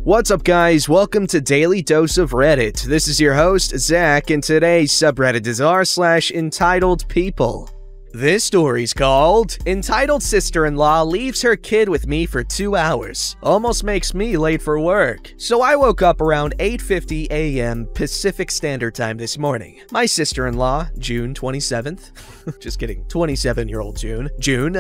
What's up, guys? Welcome to Daily Dose of Reddit. This is your host, Zach, and today's subreddit is r/EntitledPeople. This story's called Entitled Sister-in-Law Leaves Her Kid with Me for 2 hours. Almost makes me late for work. So I woke up around 8:50 a.m. Pacific Standard Time this morning. My sister-in-law, June 27th, just kidding, 27-year-old June,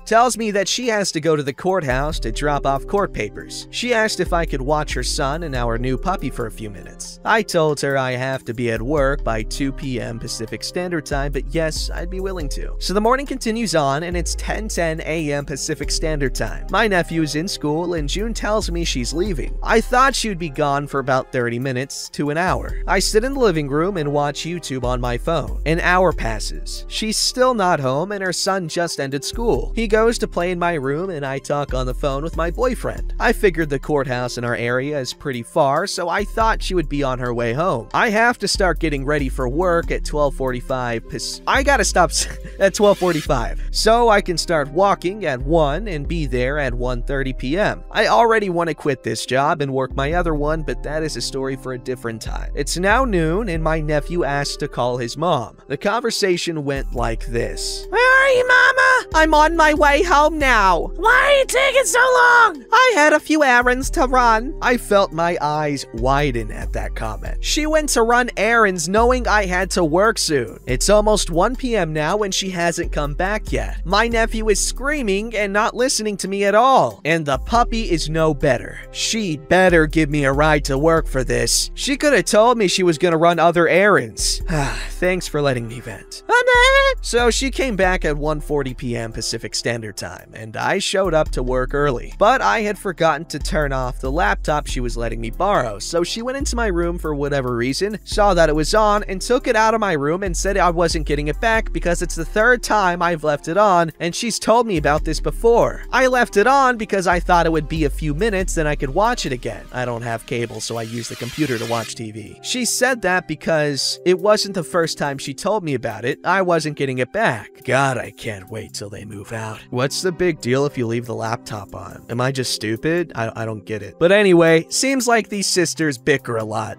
tells me that she has to go to the courthouse to drop off court papers. She asked if I could watch her son and our new puppy for a few minutes. I told her I have to be at work by 2 p.m. Pacific Standard Time, but yes, I'd be willing to. So the morning continues on, and it's 10:10 a.m. Pacific Standard Time. My nephew is in school, and June tells me she's leaving. I thought she would be gone for about 30 minutes to an hour. I sit in the living room and watch YouTube on my phone. An hour passes. She's still not home, and her son just ended school. He goes to play in my room, and I talk on the phone with my boyfriend. I figured the courthouse in our area is pretty far, so I thought she would be on her way home. I have to start getting ready for work at 12:45. I gotta stop at 12:45, so I can start walking at 1 and be there at 1:30 p.m. I already want to quit this job and work my other one, but that is a story for a different time. It's now noon, and my nephew asked to call his mom. The conversation went like this. "Where are you, Mama? I'm on my way home now. Why are you taking so long? I had a few errands to run." I felt my eyes widen at that comment. She went to run errands knowing I had to work soon. It's almost 1 p.m. now, and she hasn't come back yet. My nephew is screaming and not listening to me at all, and the puppy is no better. She better give me a ride to work for this. She could have told me she was gonna run other errands. Thanks for letting me vent. So she came back at 1:40 p.m. Pacific Standard Time, and I showed up to work early. But I had forgotten to turn off the laptop she was letting me borrow, so she went into my room for whatever reason, saw that it was on, and took it out of my room and said I wasn't getting it back because it's the third time I've left it on, and she's told me about this before. I left it on because I thought it would be a few minutes, then I could watch it again. I don't have cable, so I use the computer to watch TV. She said that because it wasn't the first time she told me about it, I wasn't getting it back. God, I can't wait till they move out. What's the big deal if you leave the laptop on? Am I just stupid? I don't get it. But anyway, seems like these sisters bicker a lot.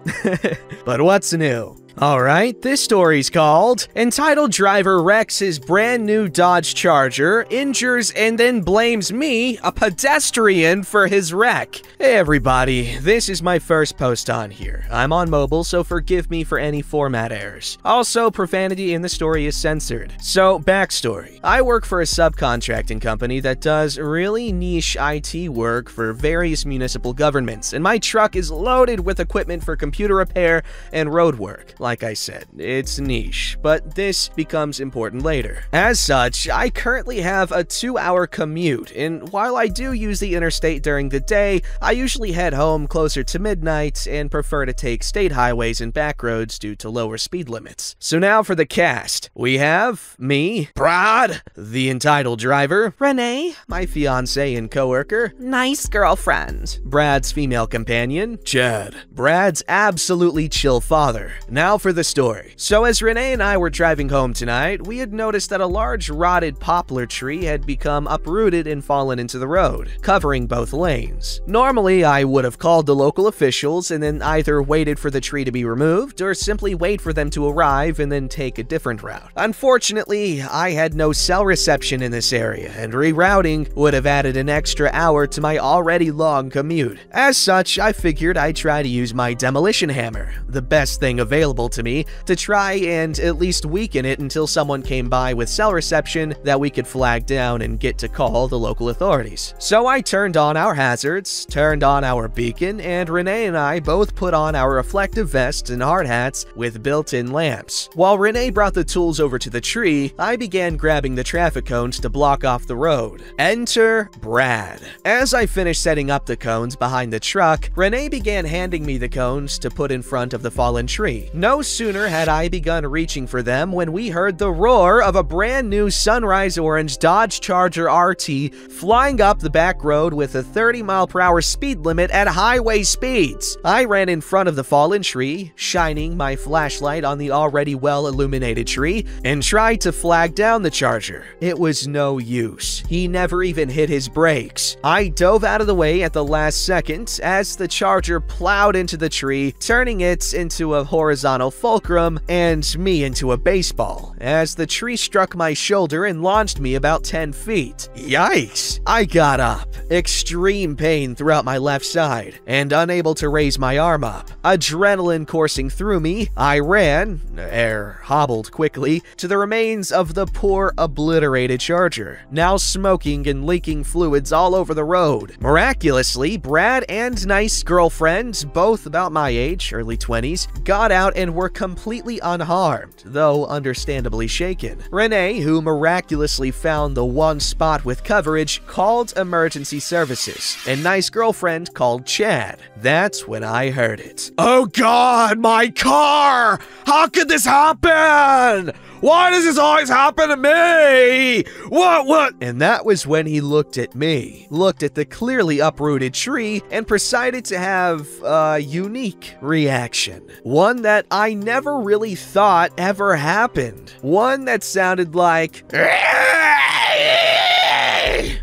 But what's new? Alright, this story's called Entitled Driver Wrecks His Brand New Dodge Charger, Injures and Then Blames Me, a Pedestrian, for his wreck. Hey everybody, this is my first post on here. I'm on mobile, so forgive me for any format errors. Also, profanity in the story is censored. So, backstory. I work for a subcontracting company that does really niche IT work for various municipal governments, and my truck is loaded with equipment for computer repair and road work. Like I said, it's niche, but this becomes important later. As such, I currently have a 2-hour commute, and while I do use the interstate during the day, I usually head home closer to midnight and prefer to take state highways and back roads due to lower speed limits. So now for the cast. We have me, Brad, the entitled driver, Renee, my fiance and coworker, nice girlfriend, Brad's female companion, Chad, Brad's absolutely chill father. Now for the story. So as Renee and I were driving home tonight, we had noticed that a large rotted poplar tree had become uprooted and fallen into the road, covering both lanes. Normally, I would have called the local officials and then either waited for the tree to be removed or simply wait for them to arrive and then take a different route. Unfortunately, I had no cell reception in this area, and rerouting would have added an extra hour to my already long commute. As such, I figured I'd try to use my demolition hammer, the best thing available to me, to try and at least weaken it until someone came by with cell reception that we could flag down and get to call the local authorities. So I turned on our hazards, turned on our beacon, and Renee and I both put on our reflective vests and hard hats with built-in lamps. While Renee brought the tools over to the tree, I began grabbing the traffic cones to block off the road. Enter Brad. As I finished setting up the cones behind the truck, Renee began handing me the cones to put in front of the fallen tree. No sooner had I begun reaching for them when we heard the roar of a brand new sunrise orange Dodge Charger RT flying up the back road with a 30-mile-per-hour speed limit at highway speeds. I ran in front of the fallen tree, shining my flashlight on the already well-illuminated tree, and tried to flag down the Charger. It was no use. He never even hit his brakes. I dove out of the way at the last second as the Charger plowed into the tree, turning it into a horizontal fulcrum and me into a baseball, as the tree struck my shoulder and launched me about 10 feet. Yikes! I got up, extreme pain throughout my left side, and unable to raise my arm up. Adrenaline coursing through me, I ran, hobbled quickly, to the remains of the poor obliterated Charger, now smoking and leaking fluids all over the road. Miraculously, Brad and nice girlfriend, both about my age, early 20s, got out and were completely unharmed, though understandably shaken. Renee, who miraculously found the one spot with coverage, called emergency services, and nice girlfriend called Chad. That's when I heard it. "Oh God, my car! How could this happen? Why does this always happen to me? What? And that was when he looked at me, looked at the clearly uprooted tree, and proceeded to have a unique reaction. One that I never really thought ever happened. One that sounded like...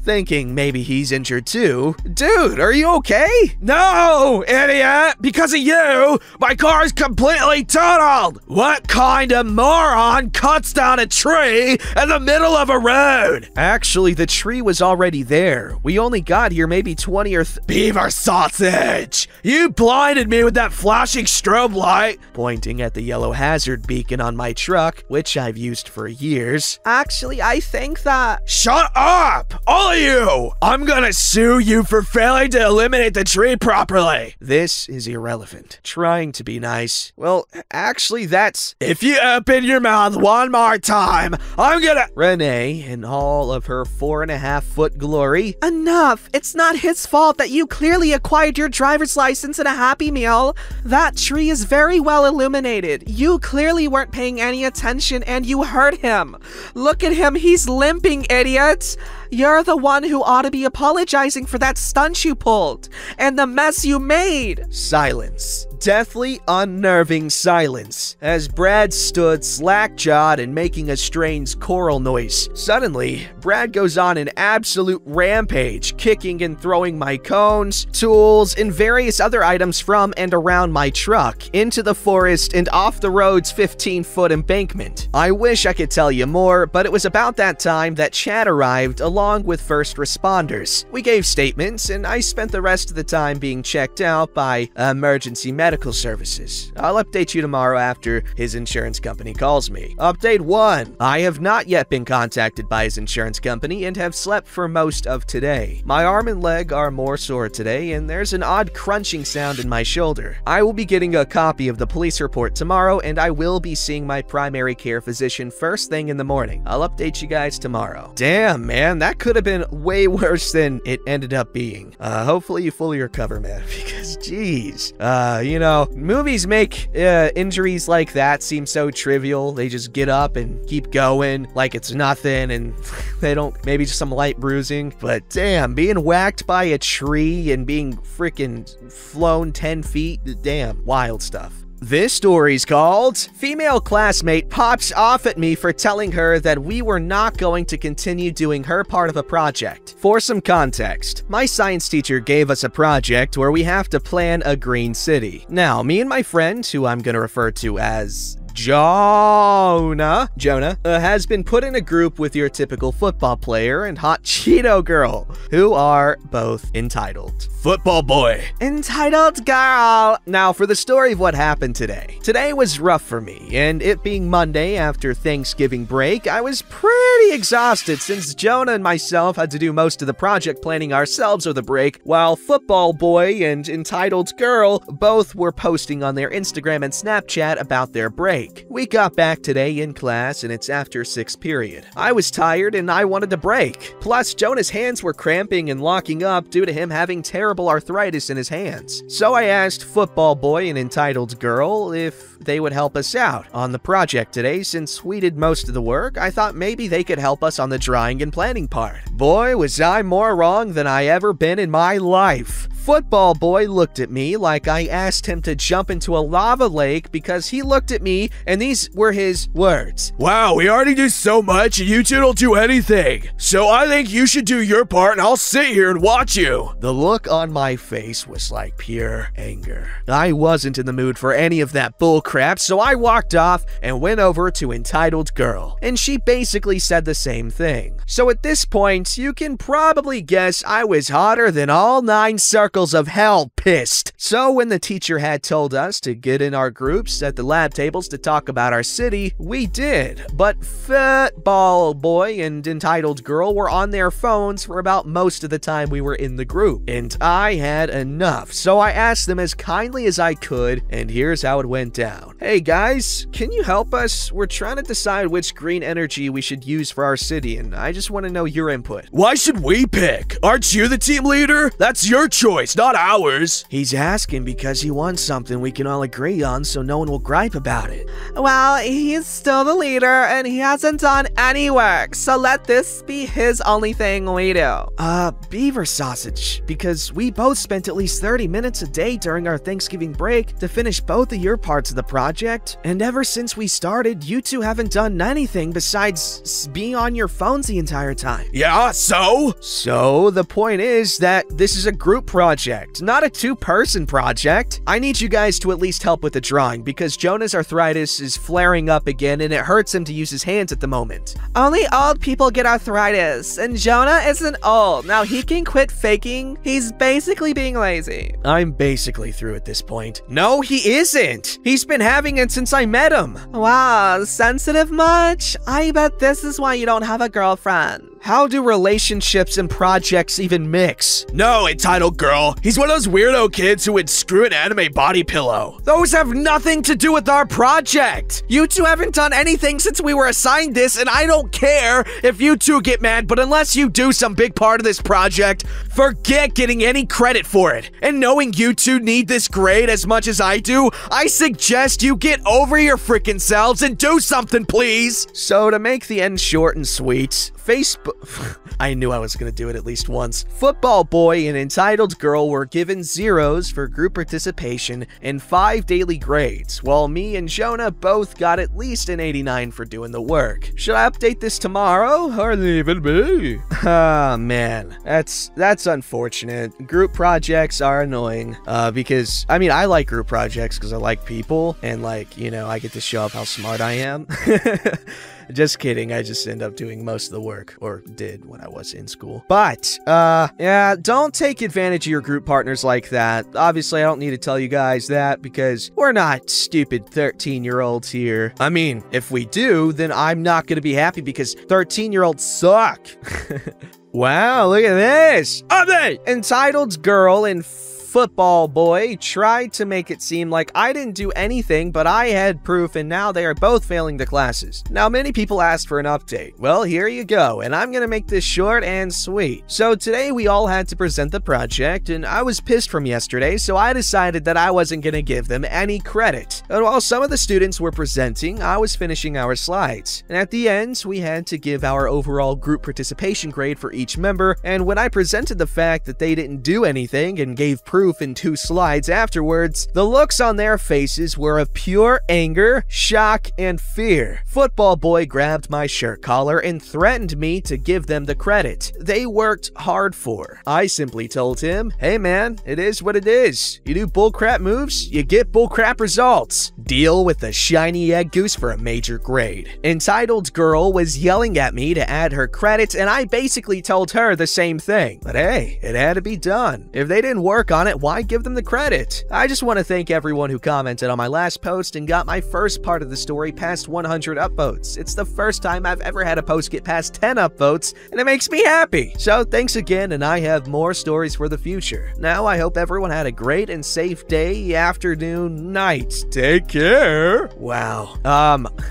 thinking maybe he's injured too. Dude, are you okay? No, idiot! Because of you, my car's completely totaled! What kind of moron cuts down a tree in the middle of a road? Actually, the tree was already there. We only got here maybe 20 or Beaver sausage! You blinded me with that flashing strobe light! Pointing at the yellow hazard beacon on my truck, which I've used for years. Actually, I think that... Shut up! All of you! I'm gonna sue you for failing to eliminate the tree properly! This is irrelevant. Trying to be nice. Well, actually, that's... If you open your mouth one more time, I'm gonna... Renee, in all of her 4.5-foot glory. Enough! It's not his fault that you clearly acquired your driver's license in a Happy Meal. That tree is very well illuminated. You clearly weren't paying any attention and you hurt him. Look at him, he's limping, idiots! You're the one who ought to be apologizing for that stunt you pulled and the mess you made. Silence. Deathly unnerving silence as Brad stood slack-jawed and making a strange choral noise. Suddenly, Brad goes on an absolute rampage, kicking and throwing my cones, tools, and various other items from and around my truck into the forest and off the road's 15-foot embankment. I wish I could tell you more, but it was about that time that Chad arrived along with first responders. We gave statements, and I spent the rest of the time being checked out by emergency medical services. I'll update you tomorrow after his insurance company calls me. Update 1. I have not yet been contacted by his insurance company and have slept for most of today. My arm and leg are more sore today, and there's an odd crunching sound in my shoulder. I will be getting a copy of the police report tomorrow, and I will be seeing my primary care physician first thing in the morning. I'll update you guys tomorrow. Damn, man, that could have been way worse than it ended up being. Hopefully you fully recover, man, because geez. You know, movies make injuries like that seem so trivial. They just get up and keep going like it's nothing, and they don't, maybe just some light bruising. But damn, being whacked by a tree and being freaking flown 10 feet, damn, wild stuff. This story's called Female Classmate Pops Off at Me for Telling Her That We Were Not Going to Continue Doing Her Part of a Project. For some context, my science teacher gave us a project where we have to plan a green city. Now, me and my friend, who I'm gonna refer to as Jonah, has been put in a group with your typical football player and hot Cheeto girl, who are both entitled. Football boy. Entitled girl. Now, for the story of what happened today. Today was rough for me, and it being Monday after Thanksgiving break, I was pretty exhausted since Jonah and myself had to do most of the project planning ourselves over the break, while football boy and entitled girl both were posting on their Instagram and Snapchat about their break. We got back today in class, and it's after 6th period. I was tired and I wanted to break. Plus, Jonah's hands were cramping and locking up due to him having terrible arthritis in his hands. So I asked football boy and entitled girl if they would help us out on the project today. Since we did most of the work, I thought maybe they could help us on the drawing and planning part. Boy, was I more wrong than I ever been in my life. Football boy looked at me like I asked him to jump into a lava lake because he looked at me and these were his words. Wow, we already do so much and you two don't do anything. So I think you should do your part and I'll sit here and watch you. The look on my face was like pure anger. I wasn't in the mood for any of that bull crap, so I walked off and went over to Entitled Girl, and she basically said the same thing. So at this point, you can probably guess I was hotter than all 9 circles of hell pissed. So when the teacher had told us to get in our groups at the lab tables to talk about our city, we did. But Football Boy and Entitled Girl were on their phones for about most of the time we were in the group, and I had enough. So I asked them as kindly as I could, and here's how it went down. Hey guys, can you help us? We're trying to decide which green energy we should use for our city, and I just want to know your input. Why should we pick? Aren't you the team leader? That's your choice, not ours. He's asking because he wants something we can all agree on so no one will gripe about it. Well, he's still the leader and he hasn't done any work, so let this be his only thing we do. Beaver sausage, because we both spent at least 30 minutes a day during our Thanksgiving break to finish both of your parts of the project, and ever since we started, you two haven't done anything besides being on your phones the entire time. Yeah, so? So, the point is that this is a group project, not a 2-person project. I need you guys to at least help with the drawing, because Jonah's arthritis is flaring up again, and it hurts him to use his hands at the moment. Only old people get arthritis, and Jonah isn't old. Now he can quit faking. He's basically being lazy. I'm basically through at this point. No, he isn't! He's been having it since I met him! Wow, sensitive much? I bet this is why you don't have a girlfriend. How do relationships and projects even mix? No, Entitled Girl. He's one of those weirdo kids who would screw an anime body pillow. Those have nothing to do with our project! You two haven't done anything since we were assigned this, and I don't care if you two get mad, but unless you do some big part of this project, forget getting any credit for it. And knowing you two need this grade as much as I do, I suggest you get over your freaking selves and do something, please! So to make the end short and sweet, Facebook... I knew I was gonna do it at least once. Football Boy and Entitled Girl were given 0s for group participation and 5 daily grades, while me and Jonah both got at least an 89 for doing the work. Should I update this tomorrow or leave it be? Ah, man. That's unfortunate. Group projects are annoying, because, I mean, I like group projects because I like people, and like, you know, I get to show off how smart I am. Just kidding, I just end up doing most of the work, or did when I was in school. But, yeah, don't take advantage of your group partners like that. Obviously, I don't need to tell you guys that, because we're not stupid 13-year-olds here. I mean, if we do, then I'm not gonna be happy because 13-year-olds suck. Wow, look at this! Entitled Girl and Football Boy tried to make it seem like I didn't do anything, but I had proof, and now they are both failing the classes. Now, many people asked for an update. Well, here you go, and I'm gonna make this short and sweet. So today we all had to present the project, and I was pissed from yesterday, so I decided that I wasn't gonna give them any credit. And while some of the students were presenting, I was finishing our slides. And at the end, we had to give our overall group participation grade for each member, and when I presented the fact that they didn't do anything and gave proof in 2 slides afterwards, the looks on their faces were of pure anger, shock, and fear. Football Boy grabbed my shirt collar and threatened me to give them the credit they worked hard for. I simply told him, hey man, it is what it is. You do bullcrap moves, you get bullcrap results. Deal with the shiny egg goose for a major grade. Entitled Girl was yelling at me to add her credits, and I basically told her the same thing. But hey, it had to be done. If they didn't work on it, why give them the credit? I just want to thank everyone who commented on my last post and got my first part of the story past 100 upvotes. It's the first time I've ever had a post get past 10 upvotes, and it makes me happy. So thanks again, and I have more stories for the future. Now I hope everyone had a great and safe day, afternoon, night. Take care. Wow.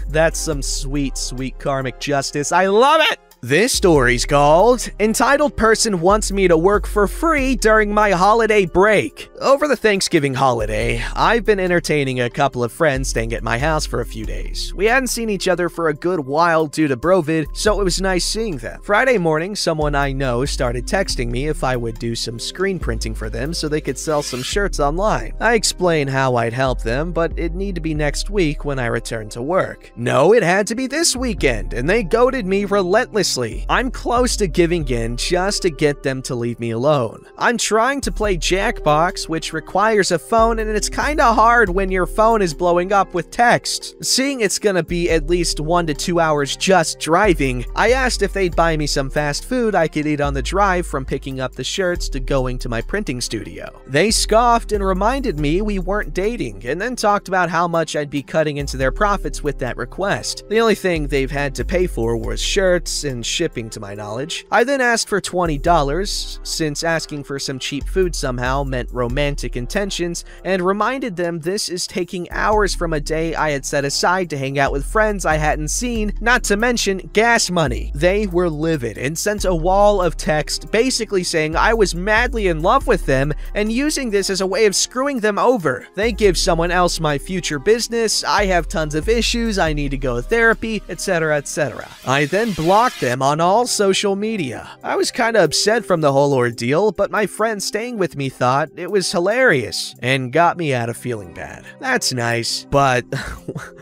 That's some sweet, sweet karmic justice. I love it! This story's called Entitled Person Wants Me to Work for Free During My Holiday Break. Over the Thanksgiving holiday, I've been entertaining a couple of friends staying at my house for a few days. We hadn't seen each other for a good while due to Brovid, so it was nice seeing them. Friday morning, someone I know started texting me if I would do some screen printing for them so they could sell some shirts online. I explained how I'd help them, but it'd need to be next week when I returned to work. No, it had to be this weekend, and they goaded me relentlessly. I'm close to giving in just to get them to leave me alone. I'm trying to play Jackbox, which requires a phone, and it's kinda hard when your phone is blowing up with text. Seeing it's gonna be at least 1 to 2 hours just driving, I asked if they'd buy me some fast food I could eat on the drive from picking up the shirts to going to my printing studio. They scoffed and reminded me we weren't dating, and then talked about how much I'd be cutting into their profits with that request. The only thing they've had to pay for was shirts and shipping, to my knowledge. I then asked for $20, since asking for some cheap food somehow meant romantic intentions, and reminded them this is taking hours from a day I had set aside to hang out with friends I hadn't seen, not to mention gas money. They were livid and sent a wall of text basically saying I was madly in love with them and using this as a way of screwing them over. They give someone else my future business, I have tons of issues, I need to go to therapy, etc, etc. I then blocked them on all social media. I was kinda upset from the whole ordeal, but my friend staying with me thought it was hilarious and got me out of feeling bad. That's nice, but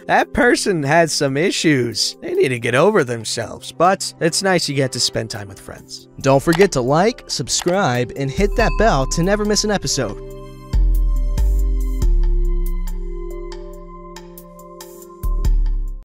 that person has some issues. They need to get over themselves, but it's nice you get to spend time with friends. Don't forget to like, subscribe, and hit that bell to never miss an episode.